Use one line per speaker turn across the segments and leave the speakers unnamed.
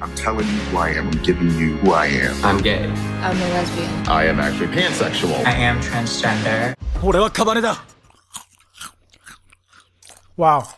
I'm telling you who I am. I'm giving you who I am.
I'm gay.
I'm a lesbian.
I am actually pansexual.
I am transgender.
俺はKabaneriだ. Wow.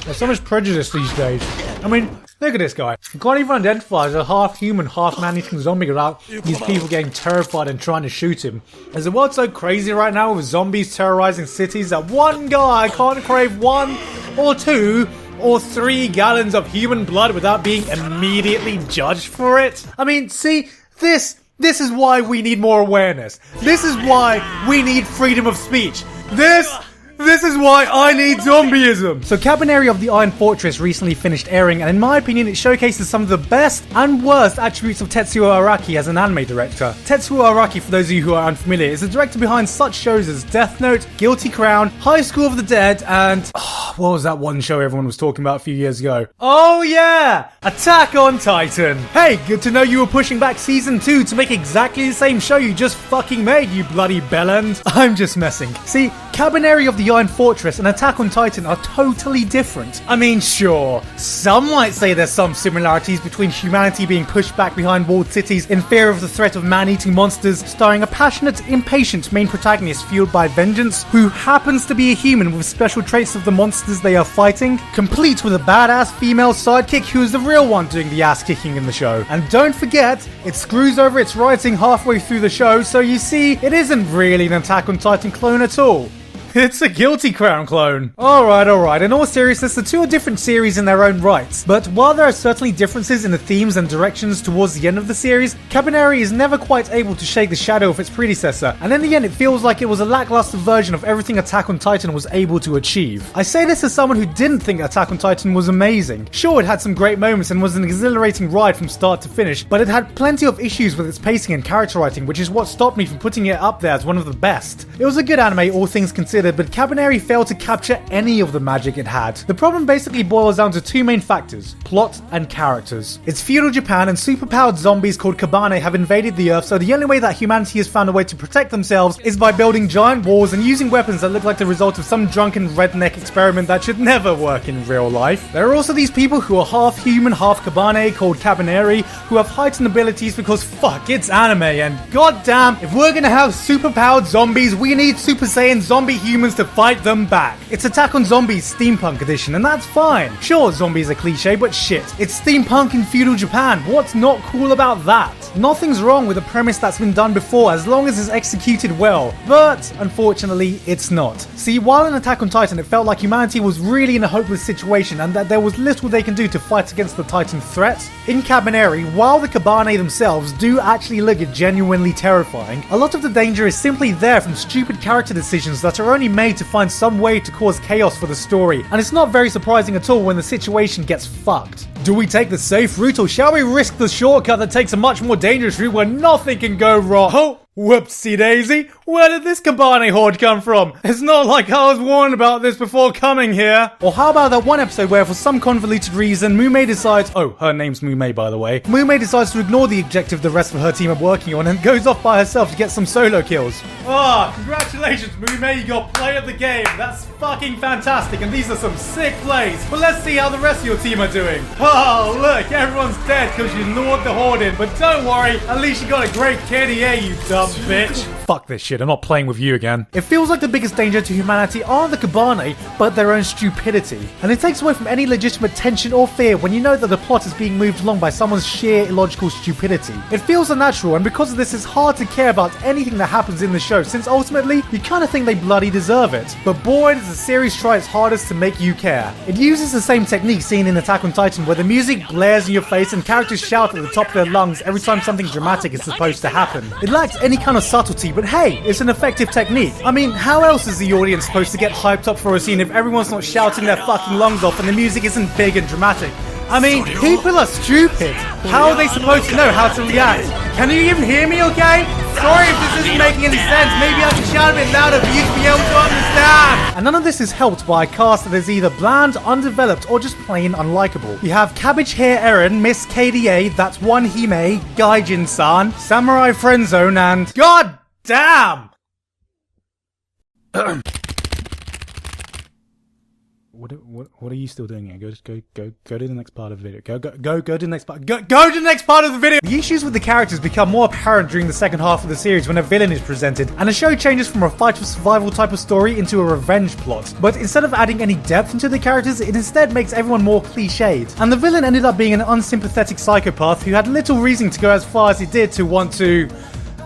There's so much prejudice these days. I mean, look at this guy. He can't even identify as a half-human, half-man-eating zombie without these people getting terrified and trying to shoot him. Is the world so crazy right now with zombies terrorizing cities that one guy can't crave 1 or 2 or 3 gallons of human blood without being immediately judged for it? I mean, see, this is why we need more awareness. This is why we need freedom of speech. This is why I need zombieism! So Kabaneri of the Iron Fortress recently finished airing, and in my opinion it showcases some of the best and worst attributes of Tetsuo Araki as an anime director. Tetsuo Araki, for those of you who are unfamiliar, is the director behind such shows as Death Note, Guilty Crown, High School of the Dead, and... what was that one show everyone was talking about a few years ago? Oh yeah! Attack on Titan! Hey, good to know you were pushing back Season 2 to make exactly the same show you just fucking made, you bloody bellend. I'm just messing. See, Kabaneri of the Iron Fortress and Attack on Titan are totally different. I mean, sure, some might say there's some similarities between humanity being pushed back behind walled cities in fear of the threat of man-eating monsters, starring a passionate, impatient main protagonist fueled by vengeance, who happens to be a human with special traits of the monsters they are fighting, complete with a badass female sidekick who is the real one doing the ass-kicking in the show. And don't forget, it screws over its writing halfway through the show, so you see, it isn't really an Attack on Titan clone at all. It's a Guilty Crown clone. Alright. In all seriousness, the two are different series in their own rights. But while there are certainly differences in the themes and directions towards the end of the series, Kabaneri is never quite able to shake the shadow of its predecessor. And in the end, it feels like it was a lackluster version of everything Attack on Titan was able to achieve. I say this as someone who didn't think Attack on Titan was amazing. Sure, it had some great moments and was an exhilarating ride from start to finish, but it had plenty of issues with its pacing and character writing, which is what stopped me from putting it up there as one of the best. It was a good anime, all things considered, but Kabaneri failed to capture any of the magic it had. The problem basically boils down to 2 main factors: plot and characters. It's feudal Japan and superpowered zombies called Kabane have invaded the earth, so the only way that humanity has found a way to protect themselves is by building giant walls and using weapons that look like the result of some drunken redneck experiment that should never work in real life. There are also these people who are half human, half Kabane called Kabaneri, who have heightened abilities because fuck, it's anime, and goddamn, if we're gonna have superpowered zombies, we need Super Saiyan zombie humans to fight them back. It's Attack on Zombies Steampunk Edition, and that's fine. Sure, zombies are cliche, but shit, it's steampunk in feudal Japan. What's not cool about that? Nothing's wrong with a premise that's been done before as long as it's executed well, but unfortunately, it's not. See, while in Attack on Titan, it felt like humanity was really in a hopeless situation and that there was little they can do to fight against the Titan threat. In Kabaneri, while the Kabane themselves do actually look genuinely terrifying, a lot of the danger is simply there from stupid character decisions that are only made to find some way to cause chaos for the story, and it's not very surprising at all when the situation gets fucked. Do we take the safe route, or shall we risk the shortcut that takes a much more dangerous route where nothing can go wrong? Oh, whoopsie daisy, where did this Kabane horde come from? It's not like I was warned about this before coming here. Or how about that one episode where for some convoluted reason Mume decides, oh, her name's Mume by the way, Mume decides to ignore the objective the rest of her team are working on and goes off by herself to get some solo kills. Congratulations Mume, you got play of the game. That's fucking fantastic, and these are some sick plays. But let's see how the rest of your team are doing. Oh look, everyone's dead because you lured the horde in, but don't worry, at least you got a great KDA, you dumb bitch. Fuck this shit, I'm not playing with you again. It feels like the biggest danger to humanity aren't the Kabane, but their own stupidity. And it takes away from any legitimate tension or fear when you know that the plot is being moved along by someone's sheer illogical stupidity. It feels unnatural, and because of this it's hard to care about anything that happens in the show, since ultimately you kinda think they bloody deserve it. But boy does the series try its hardest to make you care. It uses the same technique seen in Attack on Titan, where the music blares in your face and characters shout at the top of their lungs every time something dramatic is supposed to happen. It lacks any kind of subtlety, but hey, it's an effective technique. I mean, how else is the audience supposed to get hyped up for a scene if everyone's not shouting their fucking lungs off and the music isn't big and dramatic? I mean, people are stupid. How are they supposed to know how to react? Can you even hear me okay? Sorry if this isn't making any sense. Maybe I can shout a bit louder for you to be able to understand. And none of this is helped by a cast that is either bland, undeveloped, or just plain unlikable. You have Cabbage Hair Eren, Miss KDA, That's One Hime, Gaijin-san, Samurai Friendzone, and... God damn! What are you still doing here? Go to the next part of the video. Go to the next part. Go to the next part of the video. The issues with the characters become more apparent during the second half of the series when a villain is presented, and the show changes from a fight for survival type of story into a revenge plot. But instead of adding any depth into the characters, it instead makes everyone more cliched. And the villain ended up being an unsympathetic psychopath who had little reason to go as far as he did to want to,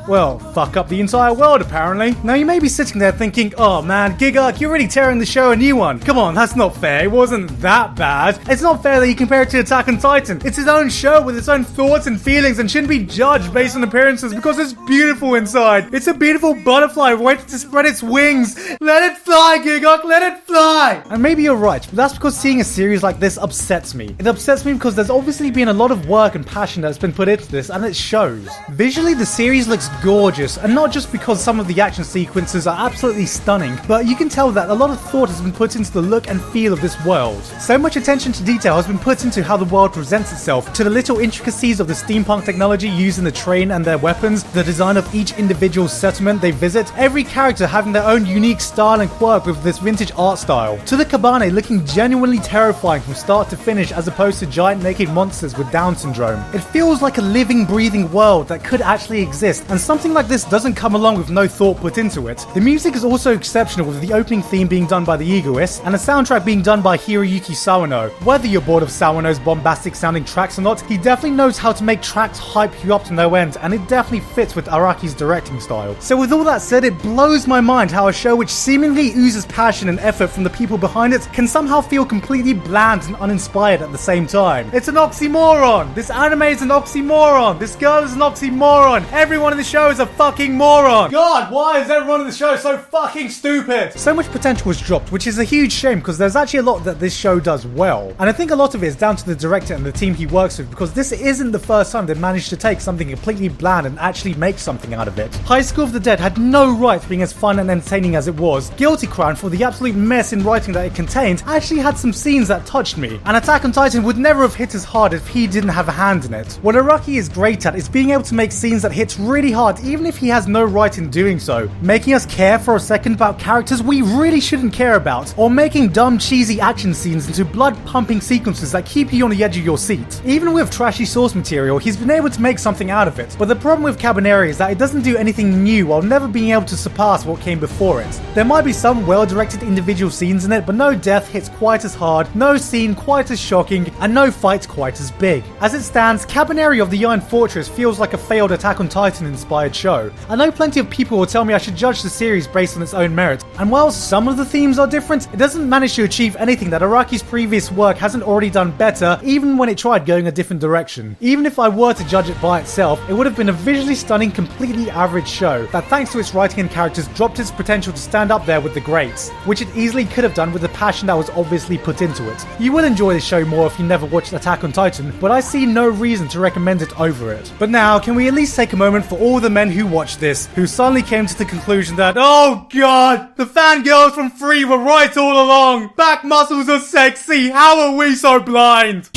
well, fuck up the entire world, apparently. Now, you may be sitting there thinking, oh man, Gigguk, you're really tearing the show a new one. Come on, that's not fair. It wasn't that bad. It's not fair that you compare it to Attack on Titan. It's its own show with its own thoughts and feelings and shouldn't be judged based on appearances because it's beautiful inside. It's a beautiful butterfly waiting to spread its wings. Let it fly, Gigguk, let it fly! And maybe you're right, but that's because seeing a series like this upsets me. It upsets me because there's obviously been a lot of work and passion that's been put into this, and it shows. Visually, the series looks gorgeous, and not just because some of the action sequences are absolutely stunning, but you can tell that a lot of thought has been put into the look and feel of this world. So much attention to detail has been put into how the world presents itself, to the little intricacies of the steampunk technology used in the train and their weapons, the design of each individual settlement they visit, every character having their own unique style and quirk with this vintage art style, to the Kabaneri looking genuinely terrifying from start to finish as opposed to giant naked monsters with Down syndrome. It feels like a living, breathing world that could actually exist, and something like this doesn't come along with no thought put into it. The music is also exceptional, with the opening theme being done by the Egoist and the soundtrack being done by Hiroyuki Sawano. Whether you're bored of Sawano's bombastic sounding tracks or not, he definitely knows how to make tracks hype you up to no end, and it definitely fits with Araki's directing style. So with all that said, it blows my mind how a show which seemingly oozes passion and effort from the people behind it can somehow feel completely bland and uninspired at the same time. It's an oxymoron! This anime is an oxymoron! This girl is an oxymoron! Everyone in the show is a fucking moron! God, why is everyone in the show so fucking stupid? So much potential was dropped, which is a huge shame because there's actually a lot that this show does well. And I think a lot of it is down to the director and the team he works with, because this isn't the first time they've managed to take something completely bland and actually make something out of it. High School of the Dead had no right being as fun and entertaining as it was. Guilty Crown, for the absolute mess in writing that it contained, actually had some scenes that touched me. And Attack on Titan would never have hit as hard if he didn't have a hand in it. What Araki is great at is being able to make scenes that hit really hard even if he has no right in doing so, making us care for a second about characters we really shouldn't care about, or making dumb cheesy action scenes into blood-pumping sequences that keep you on the edge of your seat. Even with trashy source material, he's been able to make something out of it, but the problem with Kabaneri is that it doesn't do anything new while never being able to surpass what came before it. There might be some well-directed individual scenes in it, but no death hits quite as hard, no scene quite as shocking, and no fight quite as big. As it stands, Kabaneri of the Iron Fortress feels like a failed Attack on Titan inspired show. I know plenty of people will tell me I should judge the series based on its own merit, and while some of the themes are different, it doesn't manage to achieve anything that Araki's previous work hasn't already done better, even when it tried going a different direction. Even if I were to judge it by itself, it would have been a visually stunning, completely average show that, thanks to its writing and characters, dropped its potential to stand up there with the greats, which it easily could have done with the passion that was obviously put into it. You will enjoy this show more if you never watched Attack on Titan, but I see no reason to recommend it over it. But now, can we at least take a moment for all the men who watched this, who suddenly came to the conclusion that, oh god, the fangirls from Free were right all along! Back muscles are sexy, how are we so blind?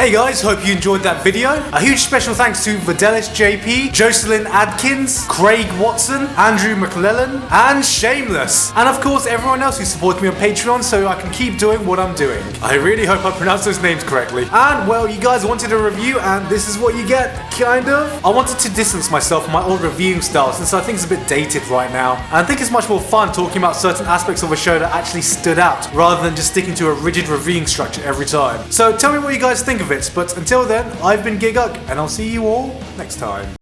Hey guys, hope you enjoyed that video. A huge special thanks to Videlis JP, Jocelyn Adkins, Craig Watson, Andrew McClellan, and Shameless. And of course everyone else who supported me on Patreon so I can keep doing what I'm doing. I really hope I pronounced those names correctly. And well, you guys wanted a review and this is what you get, kind of. I wanted to distance myself from my old reviewing style since I think it's a bit dated right now. And I think it's much more fun talking about certain aspects of a show that actually stood out, rather than just sticking to a rigid reviewing structure every time. So tell me what you guys think of it, but until then, I've been Gigguk, and I'll see you all next time.